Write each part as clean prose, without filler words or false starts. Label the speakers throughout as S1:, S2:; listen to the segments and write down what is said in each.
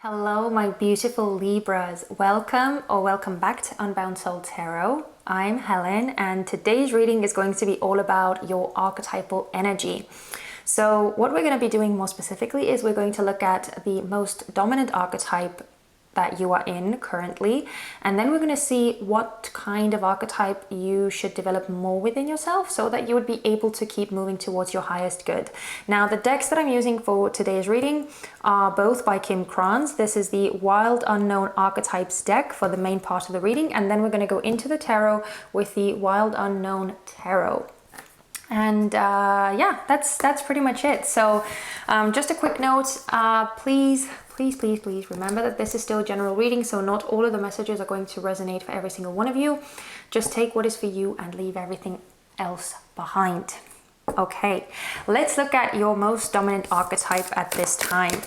S1: Hello, my beautiful Libras. Welcome back to Unbound Soul Tarot. I'm Helen, and today's reading is going to be all about your archetypal energy. So what we're going to be doing more specifically is we're going to look at the most dominant archetype that you are in currently, and then we're going to see what kind of archetype you should develop more within yourself so that you would be able to keep moving towards your highest good. Now, the decks that I'm using for today's reading are both by Kim Krans. This is the Wild Unknown Archetypes deck for the main part of the reading, and then we're going to go into the tarot with the Wild Unknown Tarot. And yeah, that's pretty much it. So just a quick note, please remember that this is still a general reading, so not all of the messages are going to resonate for every single one of you. Just take what is for you and leave everything else behind. Okay, let's look at your most dominant archetype at this time.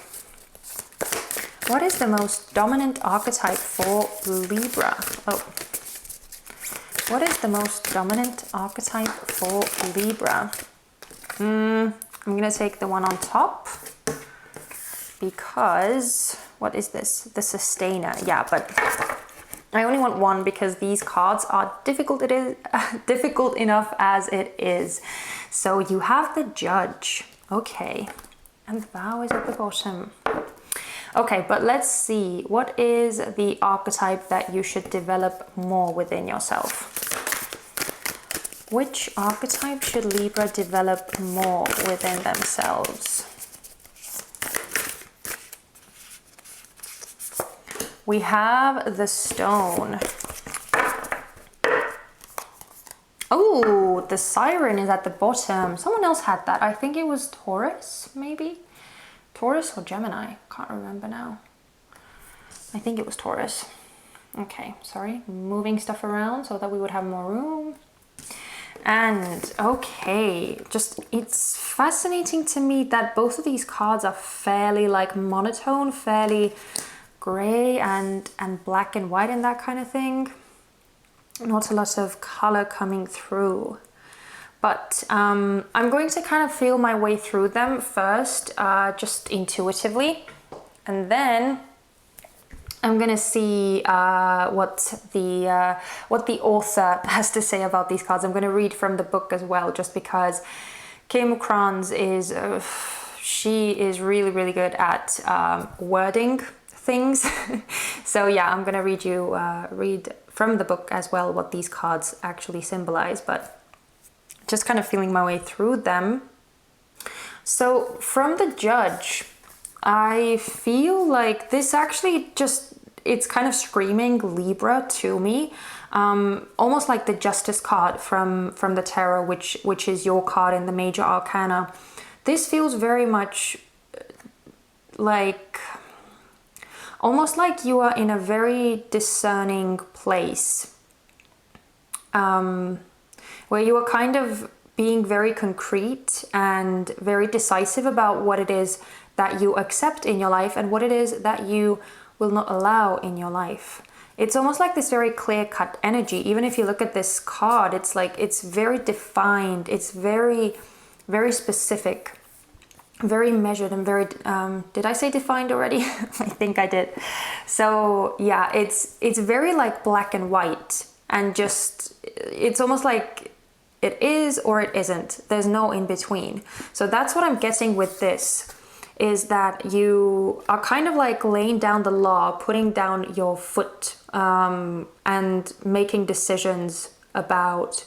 S1: What is the most dominant archetype for Libra? What is the most dominant archetype for Libra? I'm going to take the one on top because, what is this? The Sustainer. Yeah, but I only want one because these cards are difficult. It is difficult enough as it is. So you have the Judge. Okay. And the Vow is at the bottom. Okay, but let's see. What is the archetype that you should develop more within yourself? Which archetype should Libra develop more within themselves? We have the Stone. Oh, the Siren is at the bottom. Someone else had that. I think it was Taurus, maybe? Taurus or Gemini? Can't remember now. I think it was Taurus. Okay, sorry. Moving stuff around so that we would have more room. And okay, just it's fascinating to me that both of these cards are fairly like monotone, fairly gray and black and white and that kind of thing. Not a lot of color coming through. But I'm going to kind of feel my way through them first, just intuitively, and then I'm gonna see what the author has to say about these cards. I'm gonna read from the book as well, just because Kim Krans is she is really good at wording things. So yeah, I'm gonna read from the book as well what these cards actually symbolize, but just kind of feeling my way through them. So from the Judge, I feel like this actually just, it's kind of screaming Libra to me. Almost like the Justice card from the tarot, which is your card in the Major Arcana. This feels very much like, almost like you are in a very discerning place. Where you are kind of being very concrete and very decisive about what it is that you accept in your life and what it is that you will not allow in your life. It's almost like this very clear-cut energy. Even if you look at this card, it's like it's very defined. It's very specific, very measured, and very did I say defined already? I think I did. So yeah, it's very like black and white, and just it's almost like it is or it isn't. There's no in between. So that's what I'm getting with this, is that you are kind of like laying down the law, putting down your foot, and making decisions about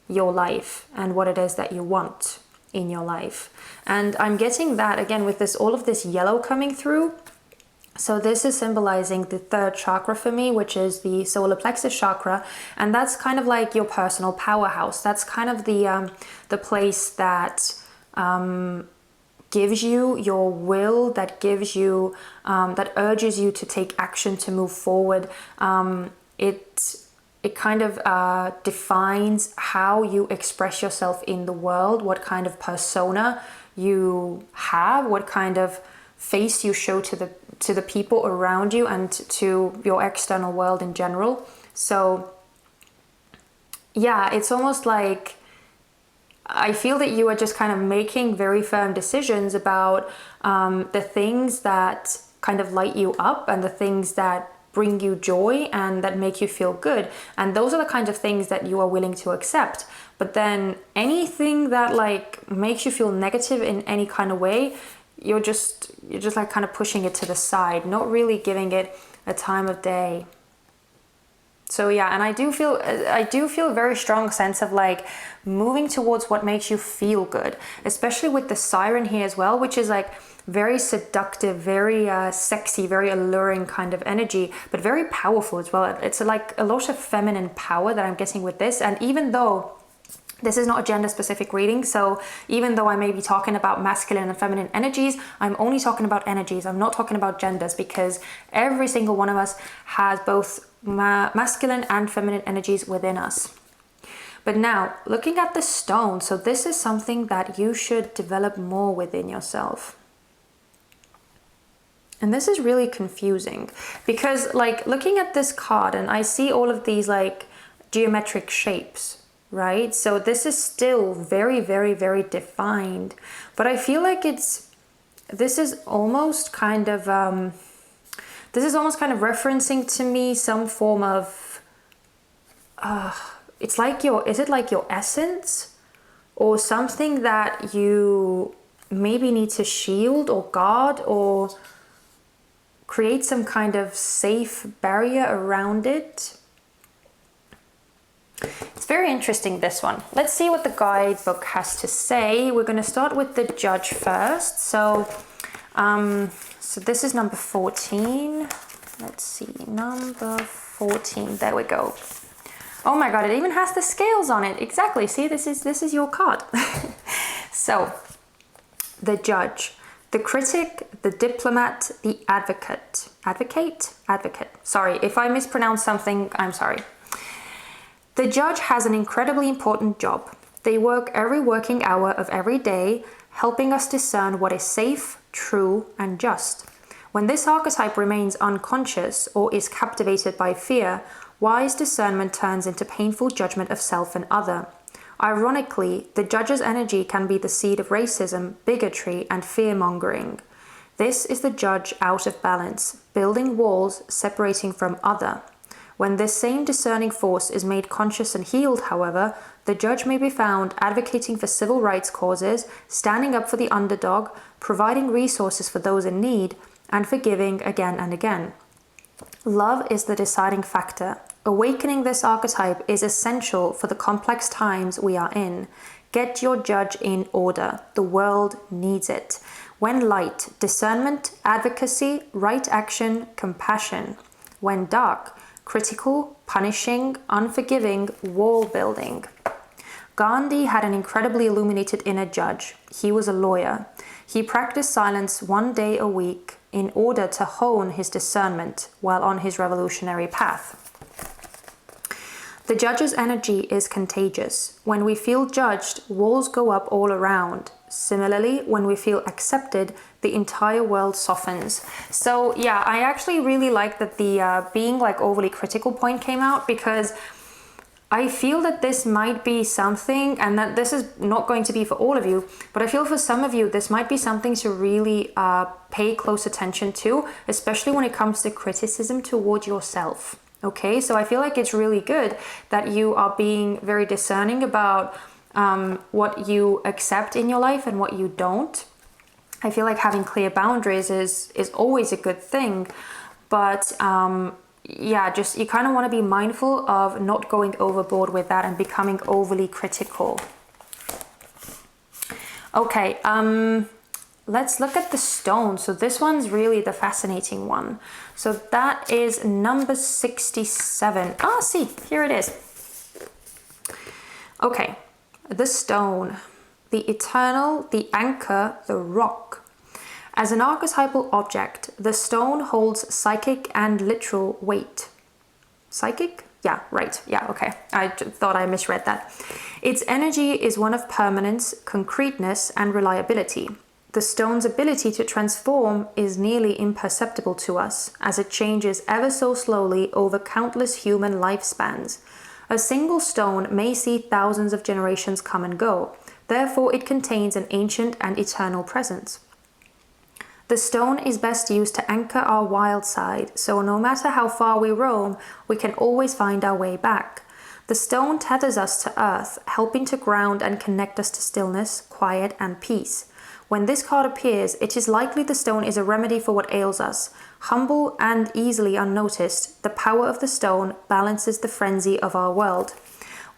S1: your life and what it is that you want in your life. And I'm getting that again with this, all of this yellow coming through. So this is symbolizing the third chakra for me, which is the solar plexus chakra, and that's kind of like your personal powerhouse. That's kind of the place that gives you your will, that gives you that urges you to take action, to move forward. It kind of defines how you express yourself in the world, what kind of persona you have, what kind of face you show to the people around you and to your external world in general. So yeah, it's almost like I feel that you are just kind of making very firm decisions about the things that kind of light you up and the things that bring you joy and that make you feel good. And those are the kinds of things that you are willing to accept. But then anything that like makes you feel negative in any kind of way, you're just like kind of pushing it to the side, not really giving it a time of day. So yeah, and I do feel a very strong sense of like moving towards what makes you feel good, especially with the siren here as well, which is like very seductive, very sexy, very alluring kind of energy, but very powerful as well. It's like a lot of feminine power that I'm getting with this. And even though this is not a gender specific reading, so even though I may be talking about masculine and feminine energies, I'm only talking about energies. I'm not talking about genders, because every single one of us has both masculine and feminine energies within us. But now, looking at the stone, so this is something that you should develop more within yourself. And this is really confusing, because like looking at this card and I see all of these like geometric shapes, right? So this is still very, very, very defined, but I feel like this is almost kind of referencing to me some form of, is it like your essence or something that you maybe need to shield or guard or create some kind of safe barrier around it. It's very interesting, this one. Let's see what the guidebook has to say. We're going to start with the Judge first. So this is number 14. Let's see, number 14. There we go. Oh my God, it even has the scales on it. Exactly. See, this is your card. So, the Judge, the critic, the diplomat, the advocate. Advocate? Sorry, if I mispronounce something, I'm sorry. The Judge has an incredibly important job. They work every working hour of every day, helping us discern what is safe, true, and just. When this archetype remains unconscious or is captivated by fear, wise discernment turns into painful judgment of self and other. Ironically, the Judge's energy can be the seed of racism, bigotry, and fear-mongering. This is the Judge out of balance, building walls separating from other. When this same discerning force is made conscious and healed, however, the Judge may be found advocating for civil rights causes, standing up for the underdog, providing resources for those in need, and forgiving again and again. Love is the deciding factor. Awakening this archetype is essential for the complex times we are in. Get your Judge in order. The world needs it. When light, discernment, advocacy, right action, compassion. When dark, critical, punishing, unforgiving, wall building. Gandhi had an incredibly illuminated inner Judge. He was a lawyer. He practiced silence 1 day a week in order to hone his discernment while on his revolutionary path. The Judge's energy is contagious. When we feel judged, walls go up all around. Similarly, when we feel accepted, the entire world softens. So yeah, I actually really like that the being like overly critical point came out, because I feel that this might be something, and that this is not going to be for all of you, but I feel for some of you, this might be something to really pay close attention to, especially when it comes to criticism toward yourself. Okay, so I feel like it's really good that you are being very discerning about what you accept in your life and what you don't. I feel like having clear boundaries is always a good thing, but yeah, just you kind of want to be mindful of not going overboard with that and becoming overly critical. Okay, let's look at the stone. So this one's really the fascinating one. So that is number 67. Ah, see, here it is. Okay, the stone, the eternal, the anchor, the rock. As an archetypal object, the stone holds psychic and literal weight. Psychic? Yeah, right. Yeah, okay. I thought I misread that. Its energy is one of permanence, concreteness, and reliability. The stone's ability to transform is nearly imperceptible to us, as it changes ever so slowly over countless human lifespans. A single stone may see thousands of generations come and go. Therefore, it contains an ancient and eternal presence. The stone is best used to anchor our wild side, so no matter how far we roam, we can always find our way back. The stone tethers us to earth, helping to ground and connect us to stillness, quiet, and peace. When this card appears, it is likely the stone is a remedy for what ails us. Humble and easily unnoticed, the power of the stone balances the frenzy of our world.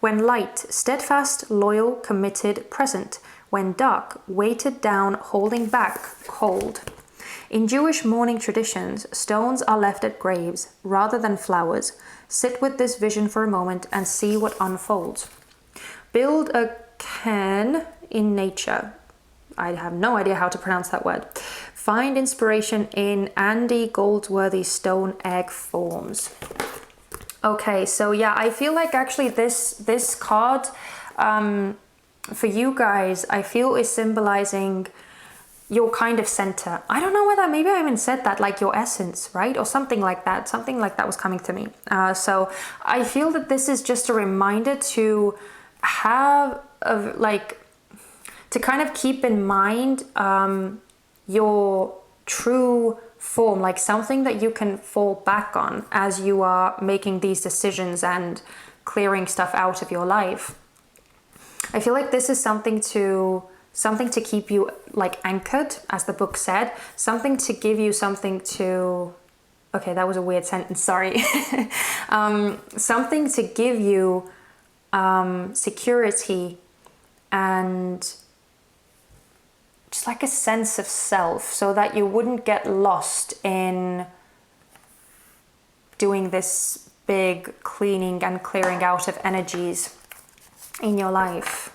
S1: When light, steadfast, loyal, committed, present. When dark, weighted down, holding back, cold. In Jewish mourning traditions, stones are left at graves rather than flowers. Sit with this vision for a moment and see what unfolds. Build a cairn in nature. I have no idea how to pronounce that word. Find inspiration in Andy Goldsworthy's stone egg forms. Okay, so yeah, I feel like actually this card for you guys, I feel is symbolizing your kind of center. I don't know whether maybe I even said that, like your essence, right? Or something like that. Something like that was coming to me. So I feel that this is just a reminder to have to kind of keep in mind your true form, like something that you can fall back on as you are making these decisions and clearing stuff out of your life. I feel like this is something to keep you like anchored, as the book said, something to give you something to, okay, that was a weird sentence, sorry. Something to give you security and just like a sense of self, so that you wouldn't get lost in doing this big cleaning and clearing out of energies in your life.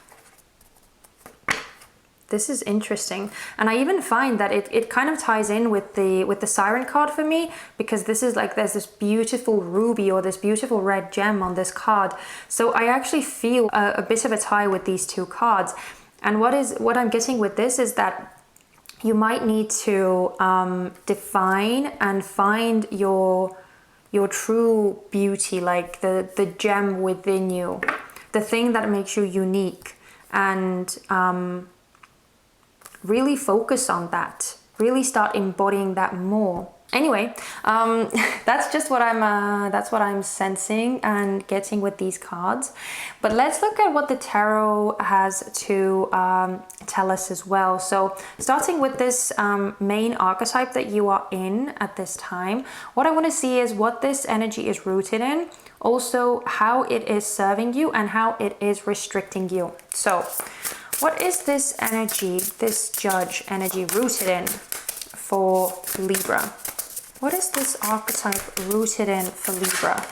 S1: This is interesting, and I even find that it kind of ties in with the Siren card for me, because this is like there's this beautiful ruby or this beautiful red gem on this card. So I actually feel a bit of a tie with these two cards. And what I'm getting with this is that you might need to define and find your true beauty, like the gem within you, the thing that makes you unique, and really focus on that. Really start embodying that more. Anyway, that's just what I'm sensing and getting with these cards. But let's look at what the tarot has to tell us as well. So starting with this main archetype that you are in at this time, what I want to see is what this energy is rooted in, also how it is serving you and how it is restricting you. So what is this energy, this judge energy rooted in for Libra? What is this archetype rooted in for Libra?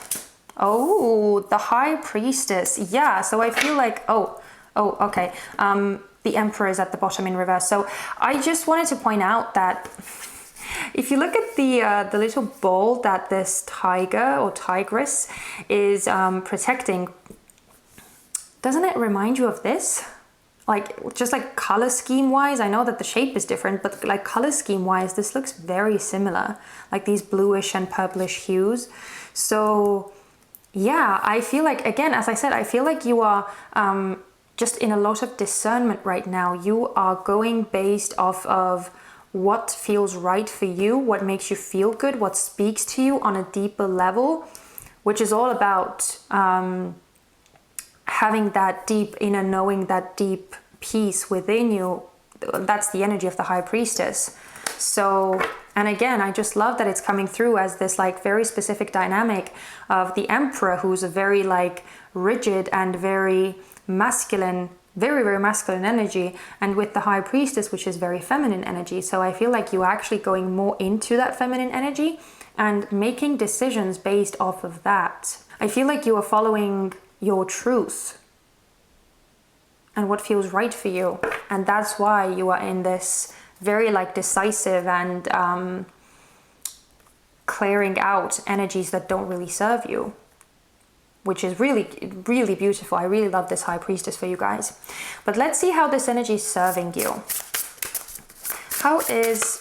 S1: Oh, the High Priestess. Yeah, so I feel like, okay. The Emperor is at the bottom in reverse. So I just wanted to point out that if you look at the little ball that this tiger or tigress is protecting, doesn't it remind you of this? Like, just like color scheme wise, I know that the shape is different, but like color scheme wise, this looks very similar, like these bluish and purplish hues. So yeah, I feel like, again, as I said, I feel like you are just in a lot of discernment right now. You are going based off of what feels right for you, what makes you feel good, what speaks to you on a deeper level, which is all about having that deep inner knowing, that deep peace within you. That's the energy of the High Priestess. So, and again, I just love that it's coming through as this like very specific dynamic of the Emperor, who's a very like rigid and very masculine, very, very masculine energy, and with the High Priestess, which is very feminine energy. So I feel like you're actually going more into that feminine energy and making decisions based off of that. I feel like you are following your truth and what feels right for you, and that's why you are in this very like decisive and clearing out energies that don't really serve you, which is really, really beautiful. I really love this High Priestess for you guys. But let's see how this energy is serving you. How is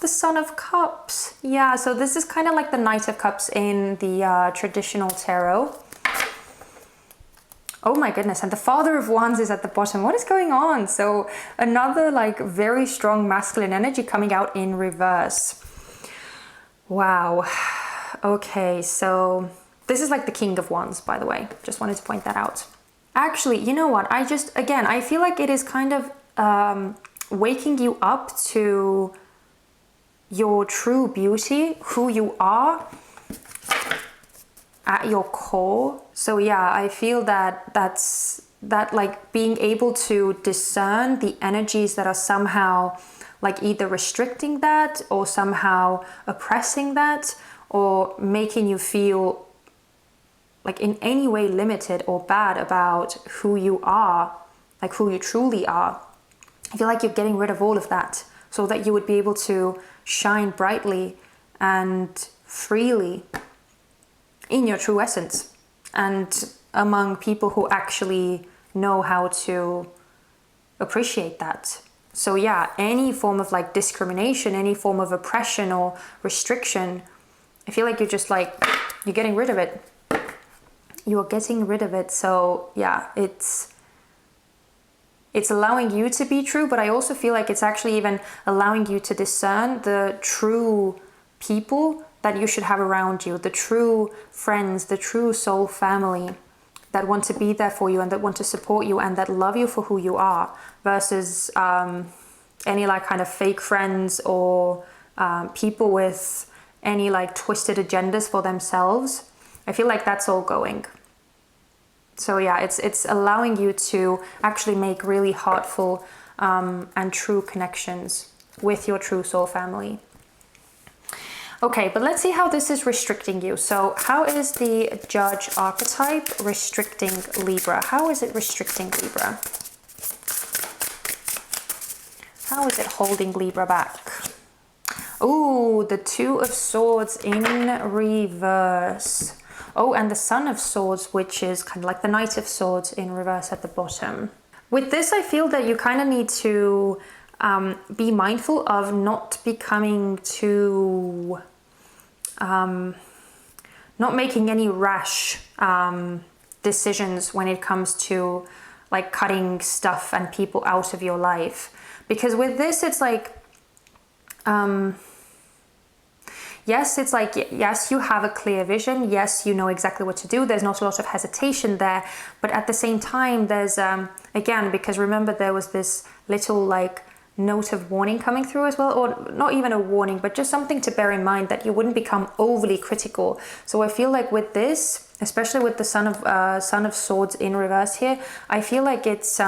S1: the Son of Cups. Yeah, so this is kind of like the Knight of Cups in the traditional tarot. Oh my goodness, and the Father of Wands is at the bottom. What is going on? So another like very strong masculine energy coming out in reverse. Wow. Okay, so this is like the King of Wands, by the way. Just wanted to point that out. Actually, you know what? I feel like it is kind of waking you up to your true beauty, who you are at your core. So yeah, I feel that that like being able to discern the energies that are somehow like either restricting that or somehow oppressing that or making you feel like in any way limited or bad about who you are, like who you truly are. I feel like you're getting rid of all of that so that you would be able to shine brightly and freely in your true essence and among people who actually know how to appreciate that. So yeah, any form of like discrimination, any form of oppression or restriction, I feel like you're just like, you're getting rid of it. You're getting rid of it. So yeah, it's allowing you to be true, but I also feel like it's actually even allowing you to discern the true people that you should have around you, the true friends, the true soul family that want to be there for you and that want to support you and that love you for who you are, versus any like kind of fake friends or people with any like twisted agendas for themselves. I feel like that's all going. So yeah, it's allowing you to actually make really heartful and true connections with your true soul family. Okay, but let's see how this is restricting you. So how is the Judge archetype restricting Libra? How is it restricting Libra? How is it holding Libra back? Oh, the Two of Swords in reverse. Oh, and the Son of Swords, which is kind of like the Knight of Swords in reverse at the bottom. With this, I feel that you kind of need to be mindful of not becoming too, not making any rash decisions when it comes to like cutting stuff and people out of your life. Because with this, it's like, yes, it's like, yes, you have a clear vision. Yes, you know exactly what to do. There's not a lot of hesitation there. But at the same time, there's, again, because remember there was this little like note of warning coming through as well, or not even a warning, but just something to bear in mind that you wouldn't become overly critical. So I feel like with this, especially with the Son of Swords in reverse here, I feel like it's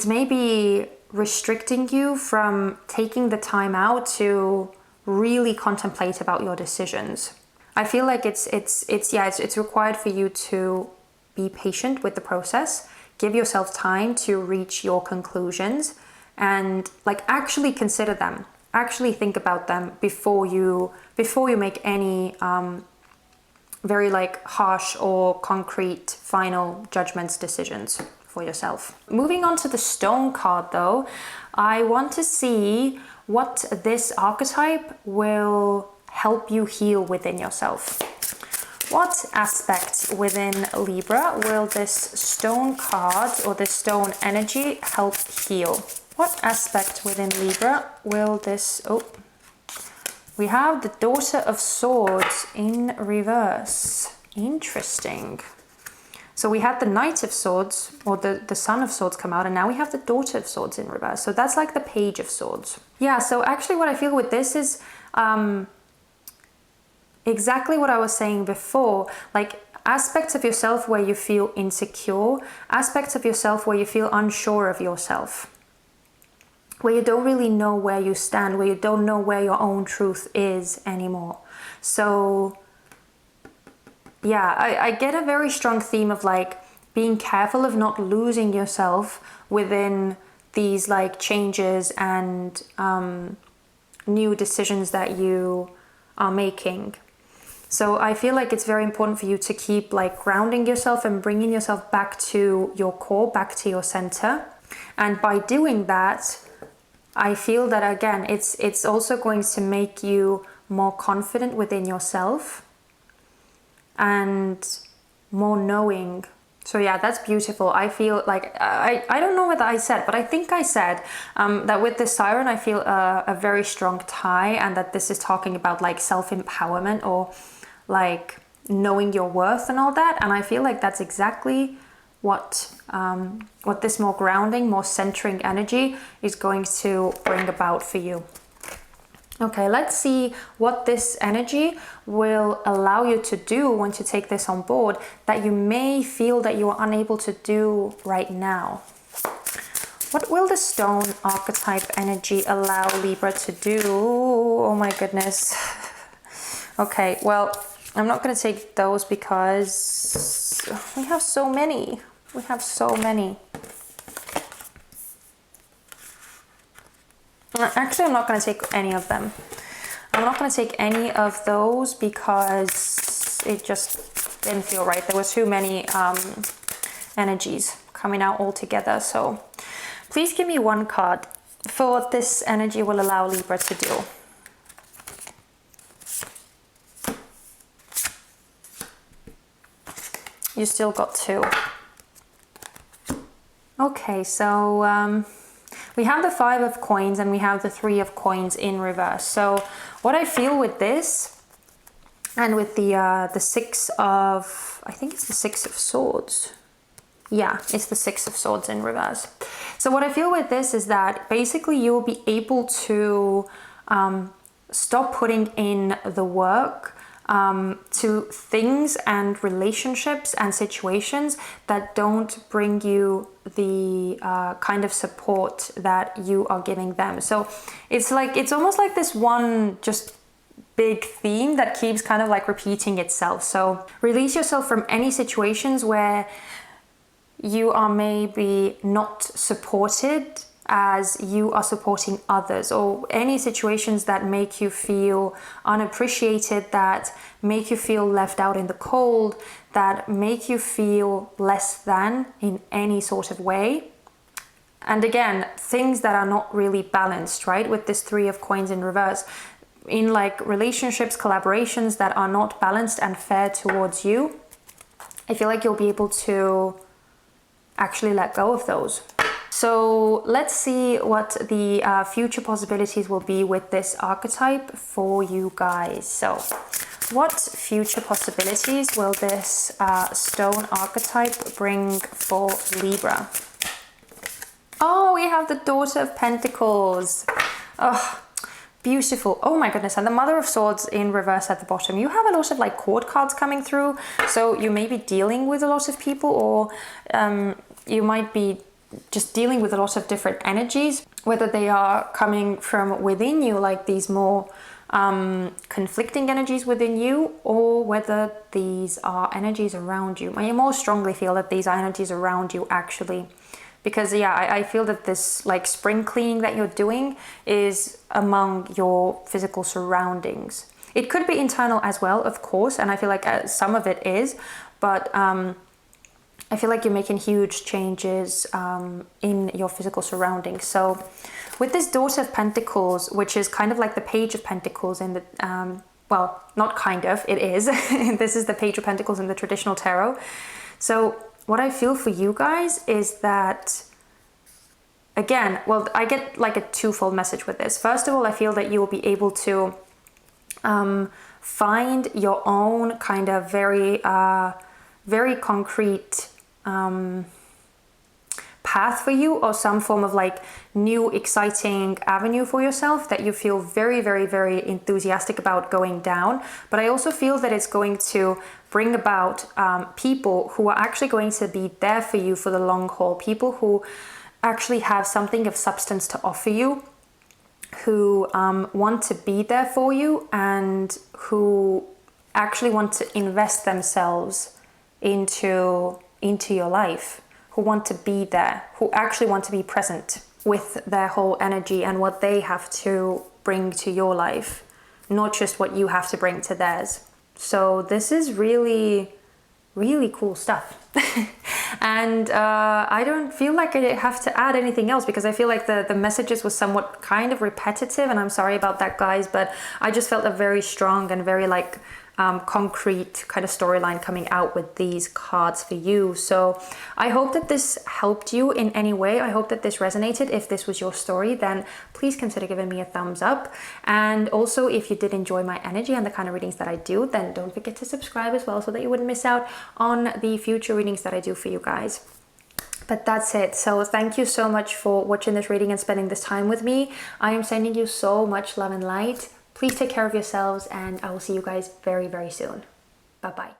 S1: maybe restricting you from taking the time out to really contemplate about your decisions. I feel like it's required for you to be patient with the process, give yourself time to reach your conclusions, and like actually consider them, actually think about them before you make any very like harsh or concrete final judgments, decisions for yourself. Moving on to the Stone card though, I want to see what this archetype will help you heal within yourself. What aspect within Libra will this Stone card or this Stone energy help heal? What aspect within Libra will this... Oh, we have the Daughter of Swords in reverse. Interesting. So we had the Knight of Swords, or the Son of Swords come out, and now we have the Daughter of Swords in reverse. So that's like the Page of Swords. Yeah, so actually what I feel with this is exactly what I was saying before. Like aspects of yourself where you feel insecure, aspects of yourself where you feel unsure of yourself, where you don't really know where you stand, where you don't know where your own truth is anymore. So yeah, I get a very strong theme of like being careful of not losing yourself within these like changes and new decisions that you are making. So I feel like it's very important for you to keep like grounding yourself and bringing yourself back to your core, back to your center. And by doing that, I feel that again, it's also going to make you more confident within yourself. And more knowing. So yeah, that's beautiful. I feel like, I don't know whether I said, but I think I said that with the siren, I feel a very strong tie, and that this is talking about like self-empowerment or like knowing your worth and all that. And I feel like that's exactly what this more grounding, more centering energy is going to bring about for you. Okay, let's see what this energy will allow you to do once you take this on board that you may feel that you are unable to do right now. What will the stone archetype energy allow Libra to do? Oh my goodness. Okay, well, I'm not going to take those because we have so many. We have so many. Actually, I'm not going to take any of them. I'm not going to take any of those because it just didn't feel right. There were too many energies coming out all together. So please give me one card for what this energy will allow Libra to do. You still got two. Okay, so we have the 5 of coins and we have the 3 of coins in reverse. So what I feel with this and with the 6 of, I think it's the 6 of swords. Yeah, it's the 6 of swords in reverse. So what I feel with this is that basically you will be able to stop putting in the work to things and relationships and situations that don't bring you the kind of support that you are giving them. So it's like, it's almost like this one just big theme that keeps kind of like repeating itself. So release yourself from any situations where you are maybe not supported as you are supporting others, or any situations that make you feel unappreciated, that make you feel left out in the cold, that make you feel less than in any sort of way. And again, things that are not really balanced, right? With this 3 of coins in reverse, in like relationships, collaborations that are not balanced and fair towards you, I feel like you'll be able to actually let go of those. So let's see what the future possibilities will be with this archetype for you guys. So what future possibilities will this stone archetype bring for Libra? Oh, we have the Daughter of Pentacles. Oh, beautiful. Oh my goodness. And the Mother of Swords in reverse at the bottom. You have a lot of like court cards coming through. So you may be dealing with a lot of people, or you might be just dealing with a lot of different energies, whether they are coming from within you, like these more conflicting energies within you, or whether these are energies around you. I more strongly feel that these are energies around you, actually, because yeah, I feel that this like spring cleaning that you're doing is among your physical surroundings. It could be internal as well, of course, and I feel like some of it is, but I feel like you're making huge changes in your physical surroundings. So with this Daughter of Pentacles, which is kind of like the Page of Pentacles in the, well, not kind of, it is. This is the Page of Pentacles in the traditional tarot. So what I feel for you guys is that, again, well, I get like a twofold message with this. First of all, I feel that you will be able to find your own kind of very concrete path for you, or some form of like new exciting avenue for yourself that you feel very, very, very enthusiastic about going down. But I also feel that it's going to bring about people who are actually going to be there for you for the long haul, people who actually have something of substance to offer you, who want to be there for you, and who actually want to invest themselves into your life, who want to be there, who actually want to be present with their whole energy and what they have to bring to your life, not just what you have to bring to theirs. So this is really, really cool stuff. And I don't feel like I have to add anything else, because I feel like the messages were somewhat kind of repetitive, and I'm sorry about that, guys, but I just felt a very strong and very like concrete kind of storyline coming out with these cards for you. So I hope that this helped you in any way. I hope that this resonated. If this was your story, then please consider giving me a thumbs up. And also, if you did enjoy my energy and the kind of readings that I do, then don't forget to subscribe as well so that you wouldn't miss out on the future readings that I do for you guys. But that's it. So thank you so much for watching this reading and spending this time with me. I am sending you so much love and light. Please take care of yourselves, and I will see you guys very, very soon. Bye-bye.